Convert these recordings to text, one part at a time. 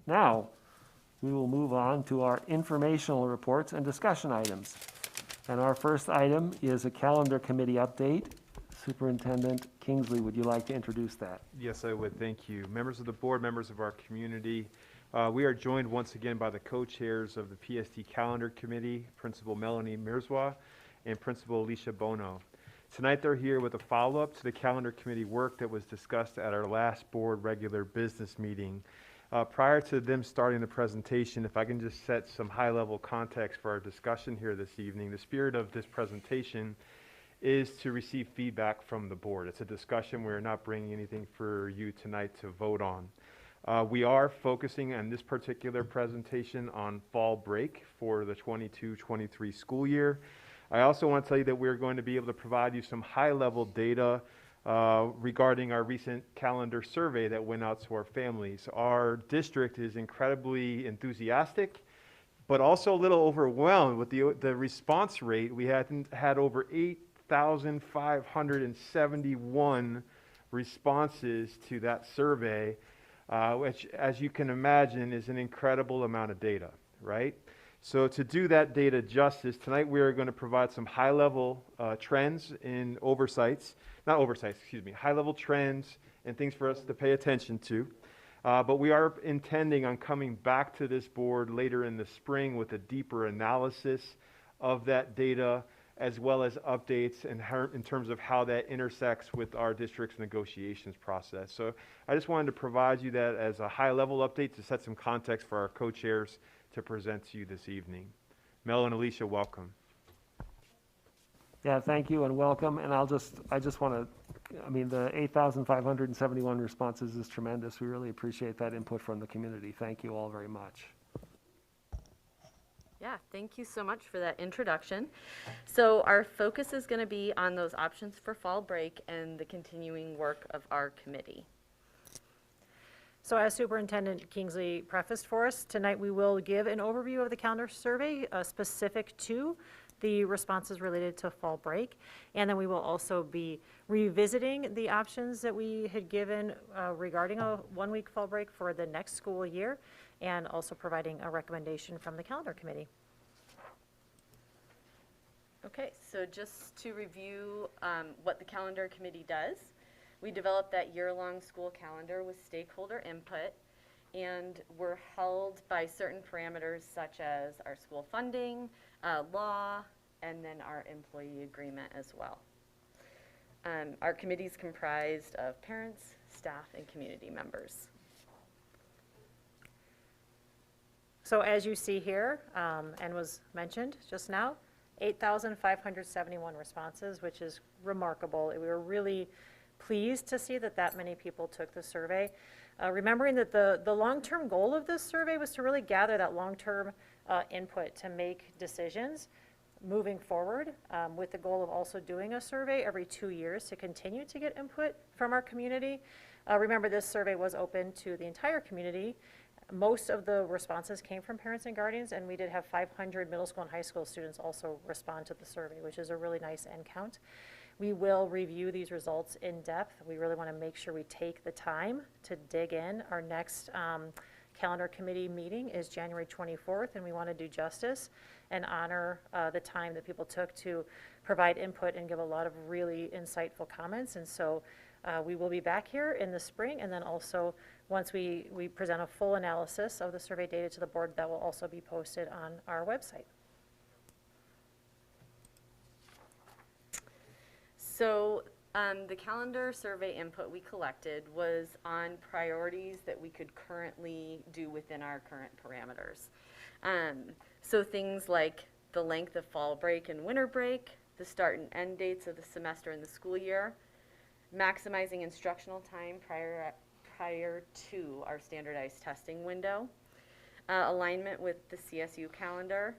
Now, we will move on to our informational reports and discussion items. And our first item is a calendar committee update. Superintendent Kingsley, would you like to introduce that? Yes, I would. Thank you. Members of the board, members of our community, we are joined once again by the co-chairs of the PST Calendar Committee, Principal Melanie Mirzwa and Principal Alicia Bono. Tonight they're here with a follow-up to the Calendar Committee work that was discussed at our last board regular business meeting. Prior to them starting the presentation, if I can just set some high-level context for our discussion here this evening, the spirit of this presentation is to receive feedback from the board. It's a discussion. We're not bringing anything for you tonight to vote on. We are focusing on this particular presentation on fall break for the 22-23 school year. I also want to tell you that we're going to be able to provide you some high-level data regarding our recent calendar survey that went out to our families. Our district is incredibly enthusiastic, but also a little overwhelmed with the response rate. We had over 8,571 responses to that survey, which, as you can imagine, is an incredible amount of data, right? So to do that data justice, tonight we are going to provide some high-level trends in high-level trends and things for us to pay attention to. But we are intending on coming back to this board later in the spring with a deeper analysis of that data, as well as updates in terms of how that intersects with our district's negotiations process. So I just wanted to provide you that as a high-level update to set some context for our co-chairs to present to you this evening. Mel and Alicia, welcome. Yeah, thank you and welcome. And I just want to, the 8,571 responses is tremendous. We really appreciate that input from the community. Thank you all very much. Yeah, thank you so much for that introduction. So our focus is going to be on those options for fall break and the continuing work of our committee. So as Superintendent Kingsley prefaced for us, tonight we will give an overview of the calendar survey specific to the responses related to fall break. And then we will also be revisiting the options that we had given regarding a one-week fall break for the next school year, and also providing a recommendation from the calendar committee. Okay, so just to review what the calendar committee does. We developed that year-long school calendar with stakeholder input, and we're held by certain parameters such as our school funding, law, and then our employee agreement as well. Our committee is comprised of parents, staff, and community members. So as you see here, and was mentioned just now, 8,571 responses, which is remarkable. We were really pleased to see that many people took the survey. Remembering that the long-term goal of this survey was to really gather that long-term input to make decisions moving forward, with the goal of also doing a survey every 2 years to continue to get input from our community. Remember, this survey was open to the entire community. Most of the responses came from parents and guardians, and we did have 500 middle school and high school students also respond to the survey, which is a really nice end count. We will review these results in depth. We really want to make sure we take the time to dig in. Our next calendar committee meeting is January 24th, and we want to do justice and honor the time that people took to provide input and give a lot of really insightful comments. And so we will be back here in the spring, and then also once we present a full analysis of the survey data to the board, that will also be posted on our website. So the calendar survey input we collected was on priorities that we could currently do within our current parameters. So things like the length of fall break and winter break, the start and end dates of the semester and the school year, maximizing instructional time prior to our standardized testing window, alignment with the CSU calendar,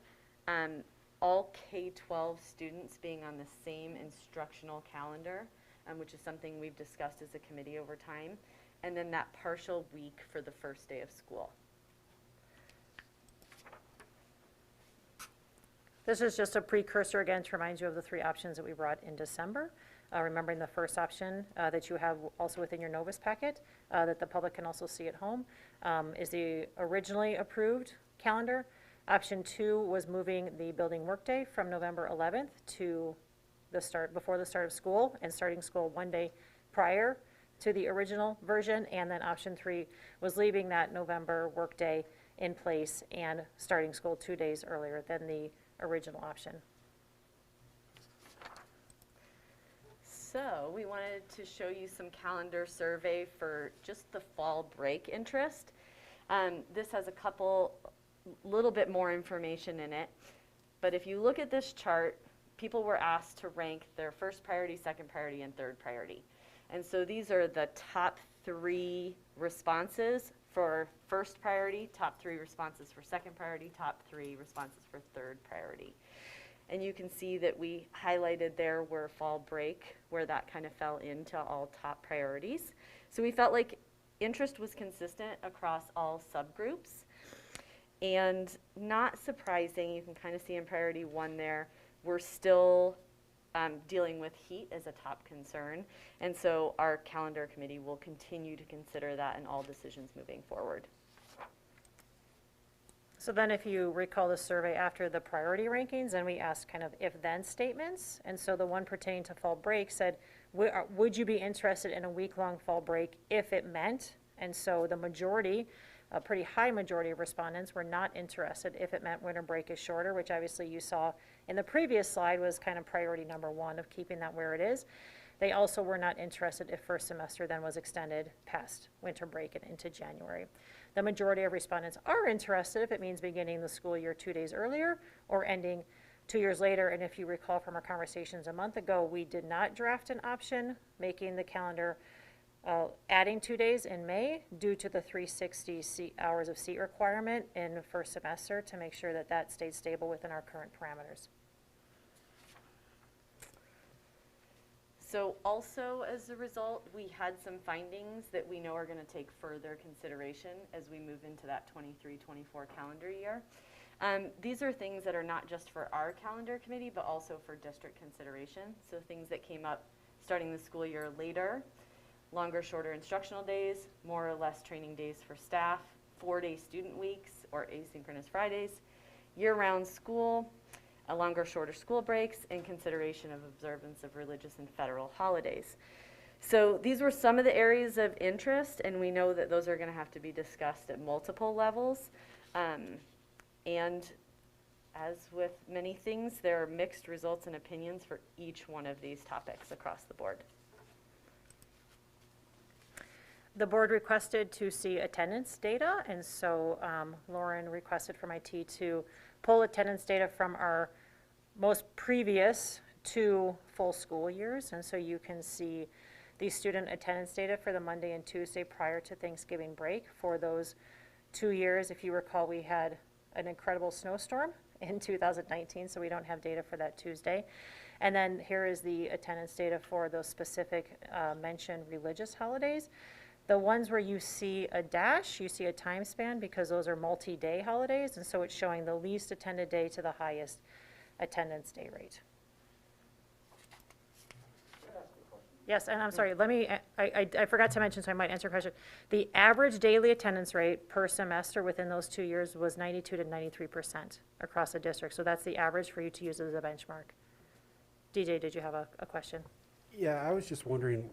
all K-12 students being on the same instructional calendar, which is something we've discussed as a committee over time, and then that partial week for the first day of school. This is just a precursor again to remind you of the 3 options that we brought in December. remembering the first option that you have also within your Novus packet, that the public can also see at home, is the originally approved calendar. Option 2 was moving the building workday from November 11th to before the start of school, and starting school one day prior to the original version. And then option 3 was leaving that November workday in place and starting school 2 days earlier than the original option. So we wanted to show you some calendar survey for just the fall break interest. This has a little bit more information in it, but if you look at this chart, people were asked to rank their first priority, second priority, and third priority. And so these are the top 3 responses for first priority, top 3 responses for second priority, top 3 responses for third priority. And you can see that we highlighted there where fall break, where that kind of fell into all top priorities. So we felt like interest was consistent across all subgroups. And not surprising, you can kind of see in priority 1 there, we're still dealing with heat as a top concern. And so our calendar committee will continue to consider that in all decisions moving forward. So then if you recall the survey after the priority rankings, and we asked kind of if-then statements. And so the one pertaining to fall break said, would you be interested in a week-long fall break if it meant? And so the majority, a pretty high majority of respondents were not interested if it meant winter break is shorter, which obviously you saw in the previous slide was kind of priority number 1 of keeping that where it is. They also were not interested if first semester then was extended past winter break and into January. The majority of respondents are interested if it means beginning the school year 2 days earlier or ending 2 years later. And if you recall from our conversations a month ago, we did not draft an option making the calendar adding 2 days in May due to the 360 hours of seat requirement in the first semester to make sure that that stayed stable within our current parameters. So also as a result, we had some findings that we know are going to take further consideration as we move into that 23-24 calendar year. These are things that are not just for our calendar committee, but also for district consideration. So things that came up starting the school year later, longer, shorter instructional days, more or less training days for staff, 4-day student weeks or asynchronous Fridays, year-round school, a longer, shorter school breaks, and consideration of observance of religious and federal holidays. So these were some of the areas of interest, and we know that those are going to have to be discussed at multiple levels. And as with many things, there are mixed results and opinions for each one of these topics across the board. The board requested to see attendance data, and so Lauren requested from IT to pull attendance data from our most previous 2 full school years. And so you can see the student attendance data for the Monday and Tuesday prior to Thanksgiving break for those 2 years. If you recall, we had an incredible snowstorm in 2019, so we don't have data for that Tuesday. And then here is the attendance data for those specific mentioned religious holidays. The ones where you see a dash, you see a time span because those are multi-day holidays, and so it's showing the least attended day to the highest attendance day rate. Yes, and I'm sorry, I forgot to mention, so I might answer your question. The average daily attendance rate per semester within those 2 years was 92 to 93% across the district. So that's the average for you to use as a benchmark. DJ, did you have a question? Yeah, I was just wondering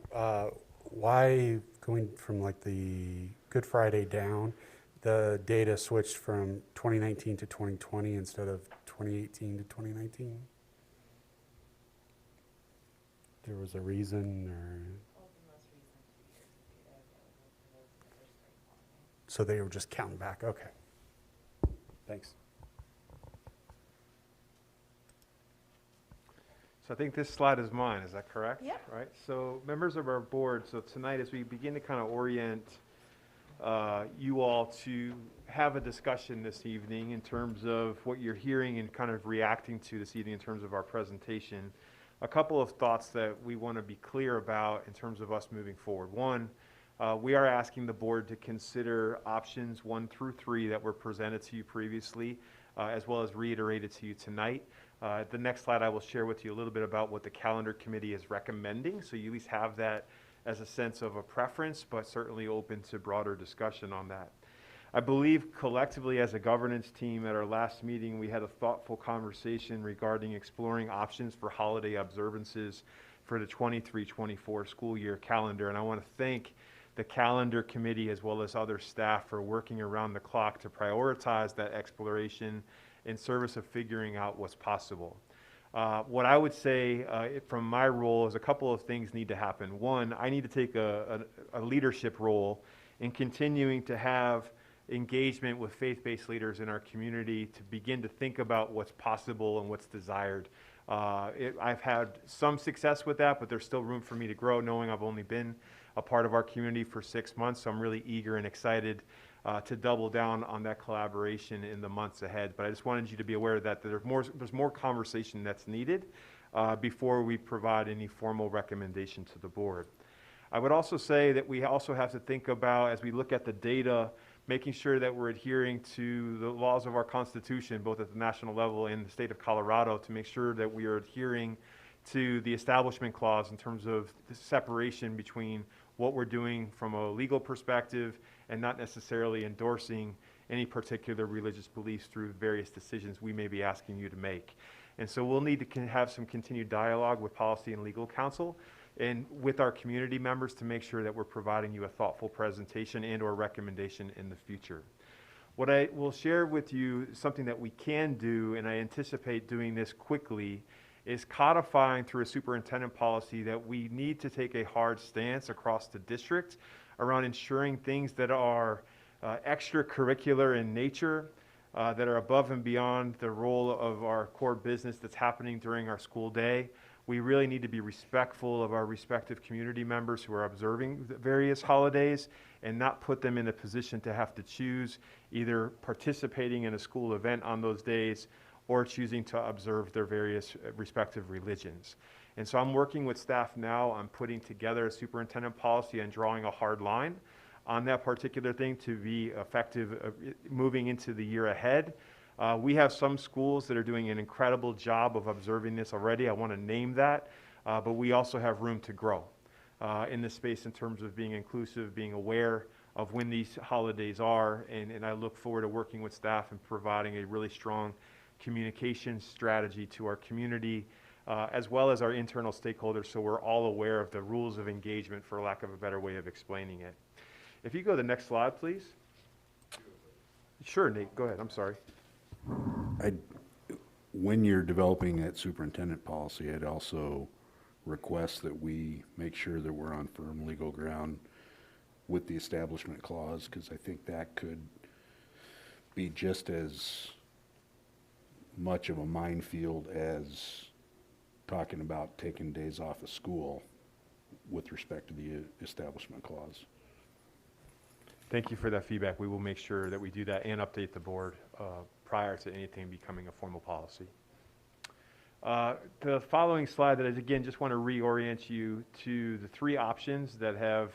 why going from like the Good Friday down, the data switched from 2019 to 2020 instead of 2018 to 2019? There was a reason, or? So they were just counting back, okay. Thanks. So I think this slide is mine, is that correct? Yep. Right, so members of our board, so tonight as we begin to kind of orient you all to have a discussion this evening in terms of what you're hearing and kind of reacting to this evening in terms of our presentation, a couple of thoughts that we want to be clear about in terms of us moving forward. One, we are asking the board to consider options 1 through 3 that were presented to you previously, as well as reiterated to you tonight. The next slide, I will share with you a little bit about what the calendar committee is recommending, so you at least have that as a sense of a preference, but certainly open to broader discussion on that. I believe collectively as a governance team at our last meeting, we had a thoughtful conversation regarding exploring options for holiday observances for the 23-24 school year calendar. And I want to thank the calendar committee as well as other staff for working around the clock to prioritize that exploration in service of figuring out what's possible. What I would say from my role is a couple of things need to happen. One, I need to take a leadership role in continuing to have engagement with faith-based leaders in our community to begin to think about what's possible and what's desired. I've had some success with that, but there's still room for me to grow, knowing I've only been a part of our community for 6 months, so I'm really eager and excited to double down on that collaboration in the months ahead. But I just wanted you to be aware that there's more conversation that's needed before we provide any formal recommendation to the board. I would also say that we also have to think about, as we look at the data, making sure that we're adhering to the laws of our Constitution, both at the national level and the state of Colorado, to make sure that we are adhering to the Establishment Clause in terms of the separation between what we're doing from a legal perspective and not necessarily endorsing any particular religious beliefs through various decisions we may be asking you to make. And so we'll need to have some continued dialogue with Policy and Legal Counsel and with our community members to make sure that we're providing you a thoughtful presentation and or recommendation in the future. What I will share with you, something that we can do, and I anticipate doing this quickly, is codifying through a superintendent policy that we need to take a hard stance across the district around ensuring things that are extracurricular in nature, that are above and beyond the role of our core business that's happening during our school day. We really need to be respectful of our respective community members who are observing the various holidays and not put them in a position to have to choose either participating in a school event on those days or choosing to observe their various respective religions. And so I'm working with staff now on putting together a superintendent policy and drawing a hard line on that particular thing to be effective moving into the year ahead. We have some schools that are doing an incredible job of observing this already. I want to name that, but we also have room to grow in this space in terms of being inclusive, being aware of when these holidays are, and I look forward to working with staff and providing a really strong communication strategy to our community, as well as our internal stakeholders, so we're all aware of the rules of engagement, for lack of a better way of explaining it. If you go to the next slide, please. Sure, Nate, go ahead, I'm sorry. When you're developing that superintendent policy, I'd also request that we make sure that we're on firm legal ground with the Establishment Clause, because I think that could be just as much of a minefield as talking about taking days off of school with respect to the Establishment Clause. Thank you for that feedback. We will make sure that we do that and update the board prior to anything becoming a formal policy. The following slide that I, again, just want to reorient you to the three options that have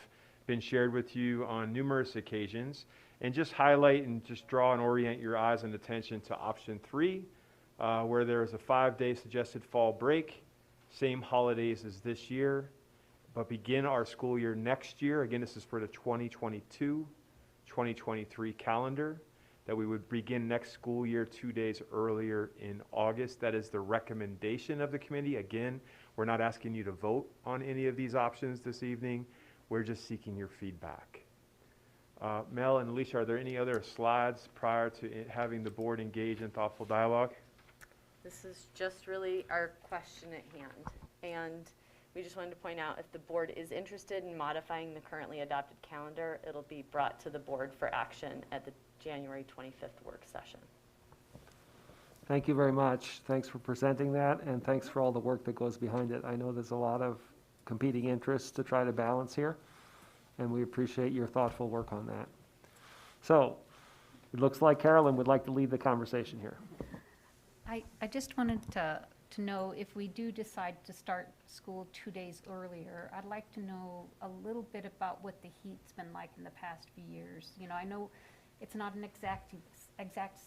been shared with you on numerous occasions, and just highlight and just draw and orient your eyes and attention to option 3, where there is a 5-day suggested fall break, same holidays as this year, but begin our school year next year. Again, this is for the 2022-2023 calendar, that we would begin next school year 2 days earlier in August. That is the recommendation of the committee. Again, we're not asking you to vote on any of these options this evening. We're just seeking your feedback. Mel and Alicia, are there any other slides prior to having the board engage in thoughtful dialogue? This is just really our question at hand. And we just wanted to point out, if the board is interested in modifying the currently adopted calendar, it'll be brought to the board for action at the January 25th work session. Thank you very much. Thanks for presenting that, and thanks for all the work that goes behind it. I know there's a lot of competing interests to try to balance here, and we appreciate your thoughtful work on that. So, it looks like Carolyn would like to lead the conversation here. I just wanted to know, if we do decide to start school 2 days earlier, I'd like to know a little bit about what the heat's been like in the past few years. You know, I know it's not an exact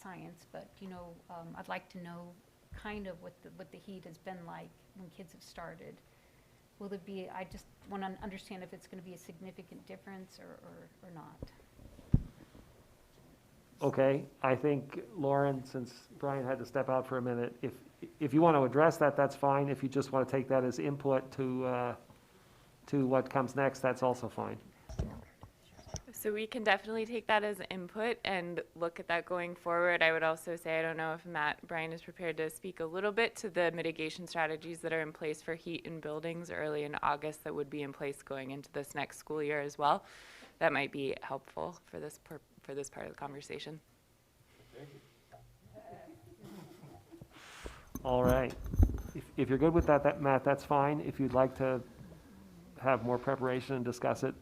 science, but, you know, I'd like to know kind of what the heat has been like when kids have started. Will there be, I just want to understand if it's going to be a significant difference or not. Okay, I think, Lauren, since Brian had to step out for a minute, if you want to address that, that's fine. If you just want to take that as input to what comes next, that's also fine. So we can definitely take that as input and look at that going forward. I would also say, I don't know if Brian is prepared to speak a little bit to the mitigation strategies that are in place for heat in buildings early in August that would be in place going into this next school year as well. That might be helpful for this part of the conversation. All right. If you're good with that, Matt, that's fine. If you'd like to have more preparation and discuss it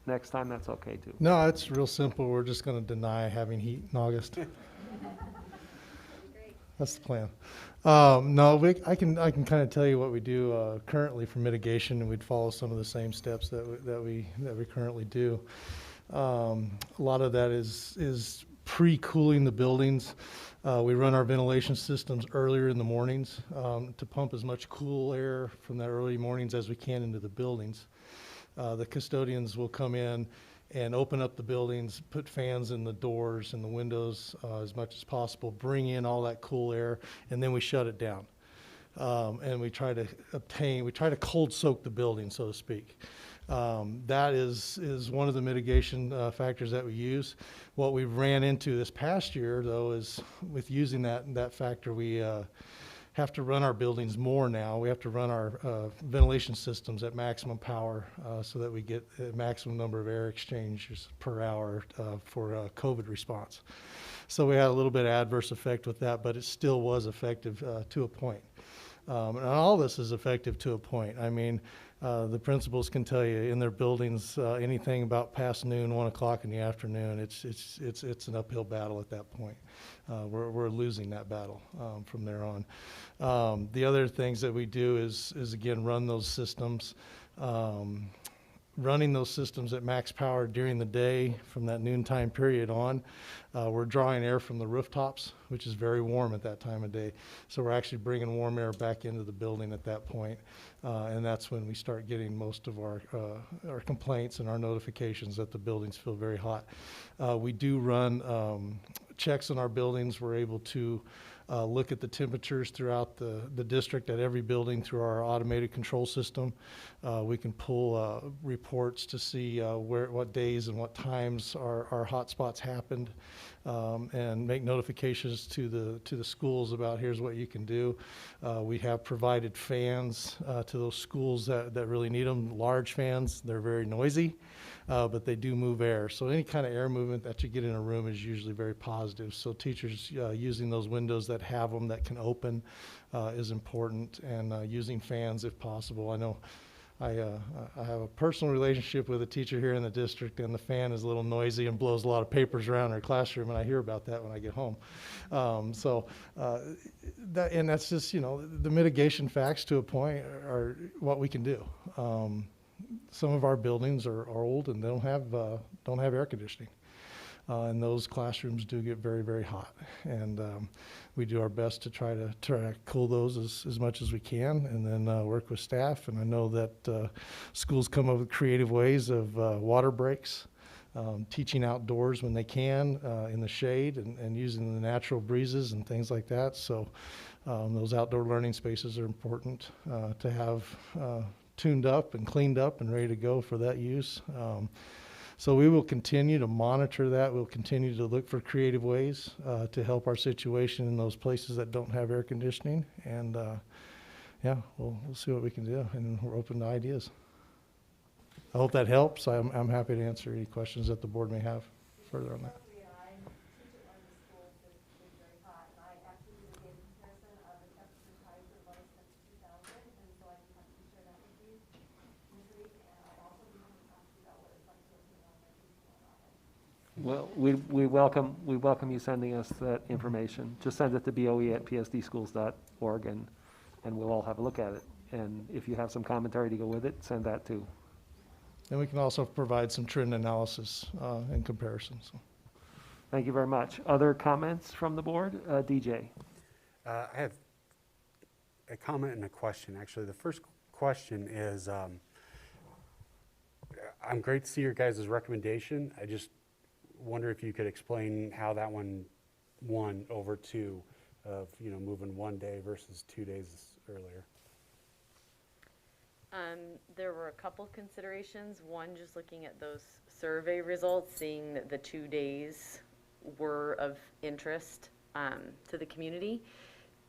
next time, that's okay too. No, it's real simple. We're just going to deny having heat in August. That's the plan. No, I can kind of tell you what we do currently for mitigation, and we'd follow some of the same steps that we currently do. A lot of that is pre-cooling the buildings. We run our ventilation systems earlier in the mornings to pump as much cool air from the early mornings as we can into the buildings. The custodians will come in and open up the buildings, put fans in the doors and the windows as much as possible, bring in all that cool air, and then we shut it down. And we try to cold soak the building, so to speak. That is one of the mitigation factors that we use. What we ran into this past year, though, is with using that factor, we have to run our buildings more now. We have to run our ventilation systems at maximum power so that we get a maximum number of air exchanges per hour for COVID response. So we had a little bit of adverse effect with that, but it still was effective to a point. And all this is effective to a point. I mean, the principals can tell you in their buildings anything about past noon, 1 o'clock in the afternoon. It's an uphill battle at that point. We're losing that battle from there on. The other things that we do is again run those systems. Running those systems at max power during the day from that noontime period on. We're drawing air from the rooftops, which is very warm at that time of day. So we're actually bringing warm air back into the building at that point. And that's when we start getting most of our complaints and our notifications that the buildings feel very hot. We do run checks in our buildings. We're able to look at the temperatures throughout the district at every building through our automated control system. We can pull reports to see what days and what times our hot spots happened, and make notifications to the schools about here's what you can do. We have provided fans to those schools that really need them. Large fans, they're very noisy, but they do move air. So any kind of air movement that you get in a room is usually very positive. So teachers using those windows that have them that can open is important, and using fans if possible. I know I have a personal relationship with a teacher here in the district, and the fan is a little noisy and blows a lot of papers around her classroom, and I hear about that when I get home. That's just, the mitigation facts to a point are what we can do. Some of our buildings are old and they don't have air conditioning. And those classrooms do get very, very hot. And we do our best to try to cool those as much as we can, and then work with staff. And I know that schools come up with creative ways of water breaks, teaching outdoors when they can in the shade, and using the natural breezes and things like that. So those outdoor learning spaces are important to have tuned up and cleaned up and ready to go for that use. So we will continue to monitor that. We'll continue to look for creative ways to help our situation in those places that don't have air conditioning. And we'll see what we can do, and we're open to ideas. I hope that helps. I'm happy to answer any questions that the board may have further on that. Well, we welcome you sending us that information. Just send it to boe@psdschools.org, and we'll all have a look at it. And if you have some commentary to go with it, send that too. And we can also provide some trend analysis in comparison. So. Thank you very much. Other comments from the board? DJ? I have a comment and a question. Actually, the first question is, I'm great to see your guys' recommendation. I just wonder if you could explain how that one won over two of, moving 1 day versus 2 days earlier. There were a couple considerations. One, just looking at those survey results, seeing that the 2 days were of interest to the community.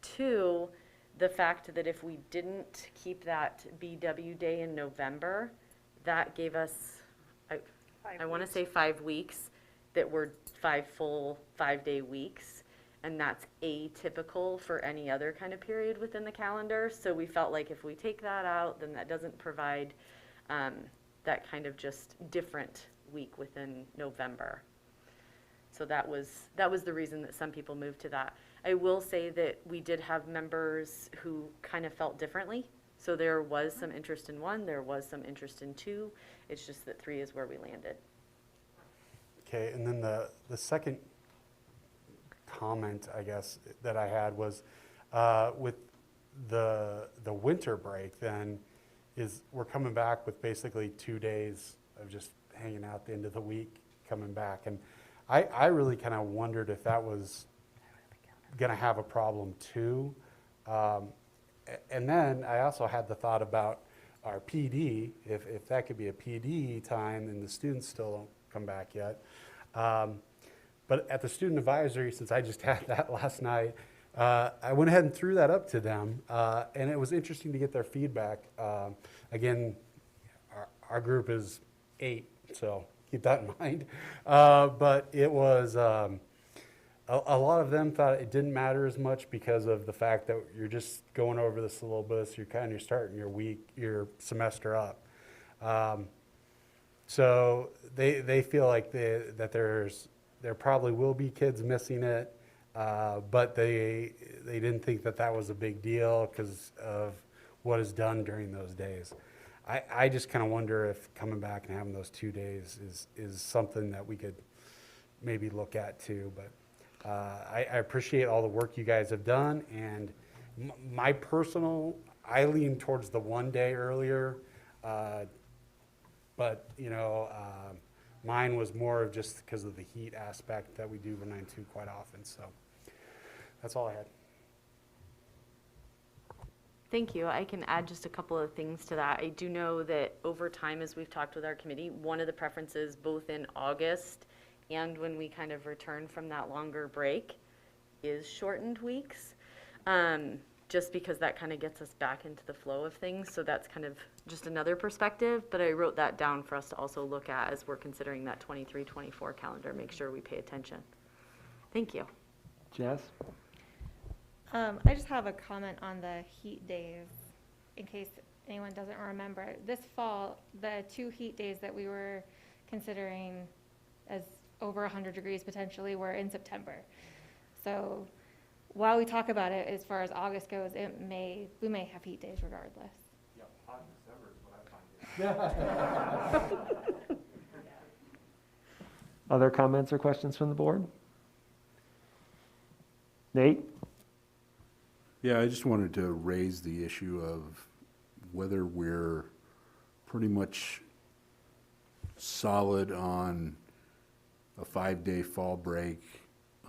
Two, the fact that if we didn't keep that BW day in November, that gave us, I want to say 5 weeks that were 5 full 5-day weeks. And that's atypical for any other kind of period within the calendar. So we felt like if we take that out, then that doesn't provide that kind of just different week within November. So that was the reason that some people moved to that. I will say that we did have members who kind of felt differently. So there was some interest in 1, there was some interest in 2. It's just that 3 is where we landed. Okay, and then the second comment, I guess, that I had was with the winter break then is we're coming back with basically 2 days of just hanging out the end of the week, coming back. And I really kind of wondered if that was going to have a problem too. And then I also had the thought about our PD, if that could be a PD time and the students still don't come back yet. But at the student advisory, since I just had that last night, I went ahead and threw that up to them, and it was interesting to get their feedback. Again, our group is 8, so keep that in mind. But it was, a lot of them thought it didn't matter as much because of the fact that you're just going over the syllabus, you're starting your semester up. So they feel like that there probably will be kids missing it, but they didn't think that was a big deal because of what is done during those days. I just kind of wonder if coming back and having those 2 days is something that we could maybe look at too. But I appreciate all the work you guys have done, and my personal, I lean towards the 1 day earlier, but mine was more of just because of the heat aspect that we do run into quite often. So that's all I had. Thank you. I can add just a couple of things to that. I do know that over time, as we've talked with our committee, one of the preferences both in August and when we kind of return from that longer break is shortened weeks, just because that kind of gets us back into the flow of things. So that's kind of just another perspective, but I wrote that down for us to also look at as we're considering that 23-24 calendar, make sure we pay attention. Thank you. Jess? I just have a comment on the heat days, in case anyone doesn't remember. This fall, the 2 heat days that we were considering as over 100 degrees potentially were in September. So while we talk about it, as far as August goes, we may have heat days regardless. Yeah, hot December is what I find. Other comments or questions from the board? Nate? Yeah, I just wanted to raise the issue of whether we're pretty much solid on a 5-day fall break.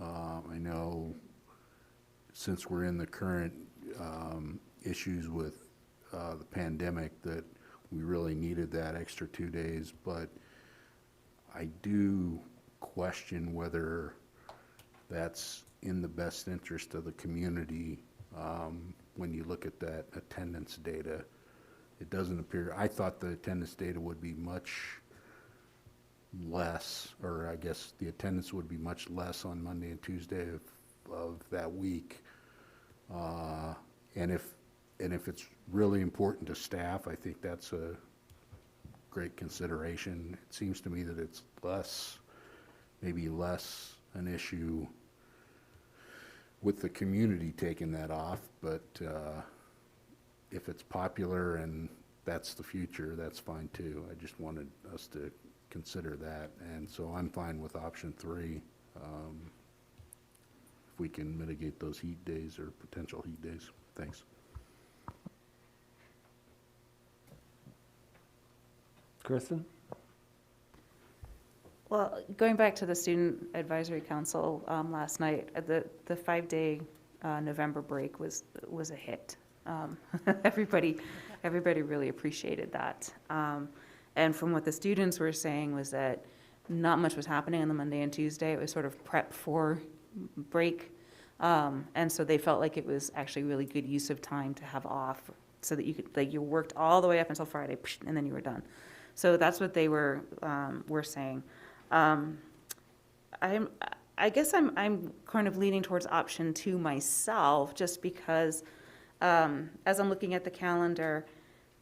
I know since we're in the current issues with the pandemic that we really needed that extra 2 days, but I do question whether that's in the best interest of the community. When you look at that attendance data, it doesn't appear, I thought the attendance data would be much less, or I guess the attendance would be much less on Monday and Tuesday of that week. And if it's really important to staff, I think that's a great consideration. It seems to me that it's maybe less an issue with the community taking that off, but if it's popular and that's the future, that's fine too. I just wanted us to consider that, and so I'm fine with option 3. If we can mitigate those heat days or potential heat days. Thanks. Kristen? Well, going back to the Student Advisory Council last night, the 5-day November break was a hit. Everybody really appreciated that. And from what the students were saying was that not much was happening on the Monday and Tuesday. It was sort of prep for break. And so they felt like it was actually really good use of time to have off so that you could, like, you worked all the way up until Friday and then you were done. So that's what they were saying. I guess I'm kind of leaning towards option 2 myself, just because as I'm looking at the calendar,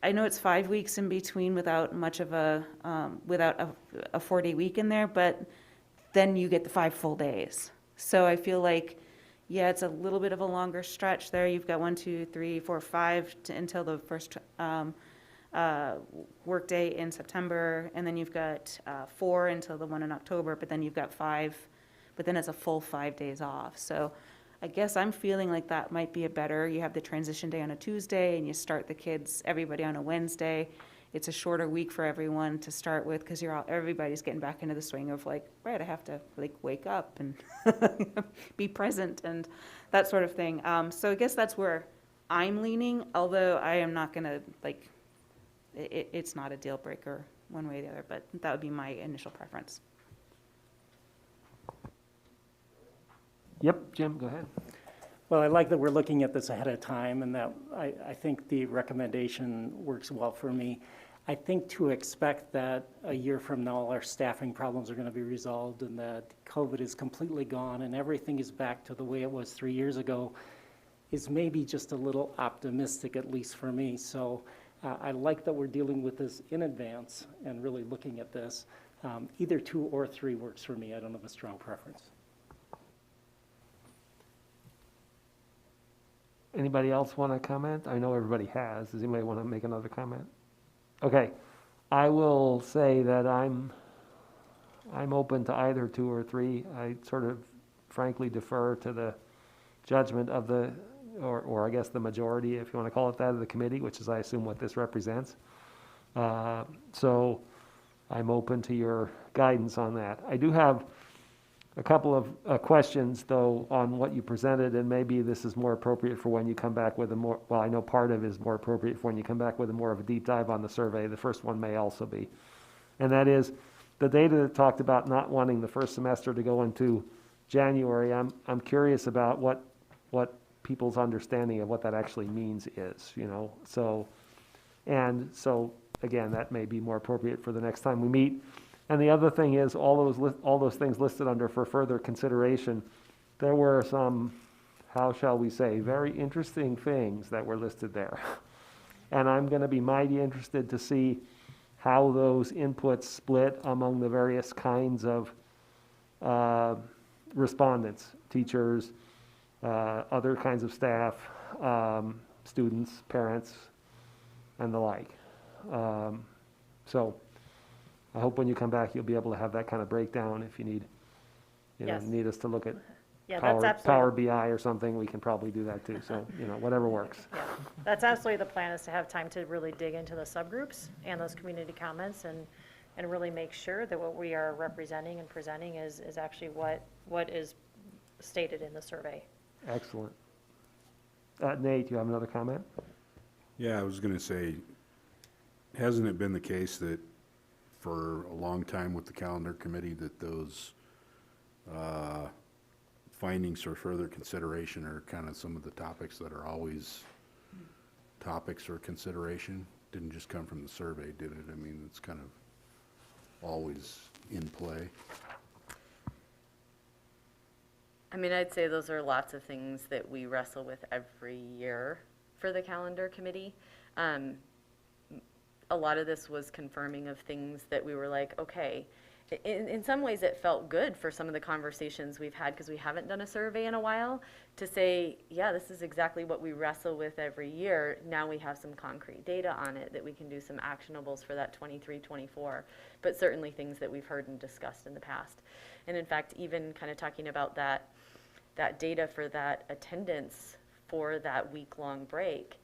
I know it's 5 weeks in between without much of a 4-day week in there, but then you get the 5 full days. So I feel like, yeah, it's a little bit of a longer stretch there. You've got 1, 2, 3, 4, 5 until the first work day in September, and then you've got 4 until the one in October, but then you've got 5, but then it's a full 5 days off. So I guess I'm feeling like that might be a better, you have the transition day on a Tuesday and you start the kids, everybody on a Wednesday. It's a shorter week for everyone to start with because everybody's getting back into the swing of like, right, I have to like wake up and be present and that sort of thing. So I guess that's where I'm leaning, although I am not gonna like, it's not a deal breaker one way or the other, but that would be my initial preference. Yep, Jim, go ahead. Well, I like that we're looking at this ahead of time, and that I think the recommendation works well for me. I think to expect that a year from now, all our staffing problems are going to be resolved and that COVID is completely gone and everything is back to the way it was 3 years ago is maybe just a little optimistic, at least for me. So I like that we're dealing with this in advance and really looking at this. Either 2 or 3 works for me. I don't have a strong preference. Anybody else want to comment? I know everybody has. Does anybody want to make another comment? Okay, I will say that I'm open to either 2 or 3. I sort of frankly defer to the judgment of the, or I guess the majority, if you want to call it that, of the committee, which is I assume what this represents. So I'm open to your guidance on that. I do have a couple of questions, though, on what you presented, and maybe this is more appropriate for when you come back with a more, well, I know part of it is more appropriate for when you come back with a more of a deep dive on the survey. The first one may also be. And that is the data that talked about not wanting the first semester to go into January. I'm curious about what people's understanding of what that actually means is, you know. So again, that may be more appropriate for the next time we meet. And the other thing is, all those things listed under for further consideration, there were some, how shall we say, very interesting things that were listed there. And I'm going to be mighty interested to see how those inputs split among the various kinds of respondents, teachers, other kinds of staff, students, parents, and the like. So I hope when you come back, you'll be able to have that kind of breakdown. If you need, Yes. need us to look at Yeah, that's Power absolutely, BI or something, we can probably do that too. So, whatever works. yeah, that's absolutely the plan, is to have time to really dig into the subgroups and those community comments and really make sure that what we are representing and presenting is actually what is stated in the survey. Excellent. Nate, you have another comment? Yeah, I was going to say, hasn't it been the case that for a long time with the calendar committee that those findings for further consideration are kind of some of the topics that are always topics for consideration? Didn't just come from the survey, did it? I mean, it's kind of always in play. I mean, I'd say those are lots of things that we wrestle with every year for the calendar committee. A lot of this was confirming of things that we were like, okay, in some ways it felt good for some of the conversations we've had, because we haven't done a survey in a while, to say, yeah, this is exactly what we wrestle with every year. Now we have some concrete data on it that we can do some actionables for that 23-24, but certainly things that we've heard and discussed in the past. And in fact, even kind of talking about that data for that attendance for that week-long break,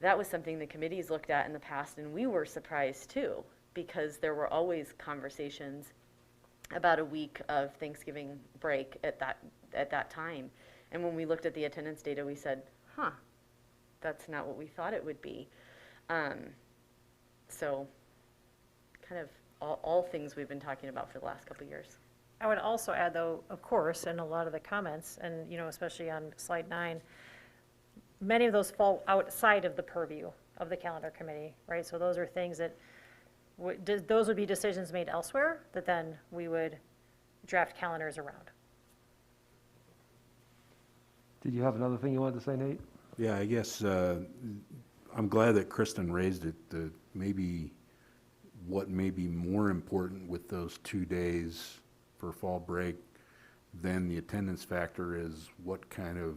that was something the committees looked at in the past, and we were surprised too, because there were always conversations about a week of Thanksgiving break at that time. And when we looked at the attendance data, we said, huh, that's not what we thought it would be. So kind of all things we've been talking about for the last couple of years. I would also add, though, of course, in a lot of the comments, and, especially on slide 9, many of those fall outside of the purview of the calendar committee, right? So those are things that, those would be decisions made elsewhere that then we would draft calendars around. Did you have another thing you wanted to say, Nate? Yeah, I guess I'm glad that Kristen raised it, maybe what may be more important with those 2 days for fall break than the attendance factor is what kind of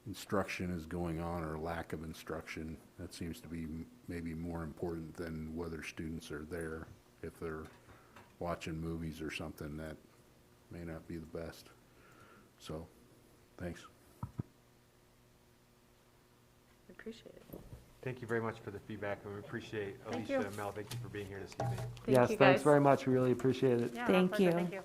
instruction is going on or lack of instruction. That seems to be maybe more important than whether students are there. If they're watching movies or something, that may not be the best. So, thanks. Appreciate it. Thank you very much for the feedback, and we appreciate Thank Alicia you. and Mel. Thank you for being here this evening. Yes, you, thanks guys. very much. We really appreciate it. Yeah, Thank pleasure. you. Thank you.